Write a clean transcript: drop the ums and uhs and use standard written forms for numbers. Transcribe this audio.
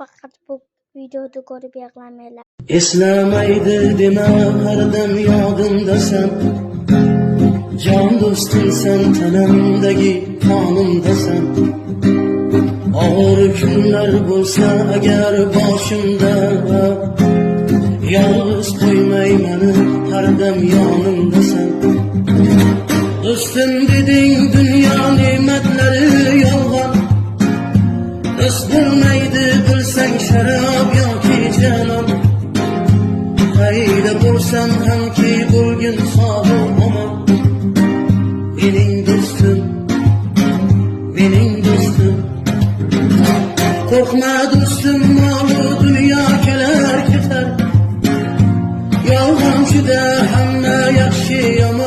faqat bu videoda ko'rib yig'lamanglar. Eslamaydi dema har dam yodimdasan. Jon do'stimsan, tanamdagi qonimdasan. Og'ir kunlar bo'lsa agar boshimda, yolg'iz qo'ymay meni har dam yonimdasan. Do'stim deding dunyo ne'matlari yolg'on. Do'st bo'lmaydi bilsang sharob yoki janob. Qayda bo'lsam hamki bo'lgin sog' omon. Mening do'stim, mening do'stim. Qo'rqma do'stim, mol-u dunyo kelar ketar. Yolg'onchida hamma yaxshi yomon.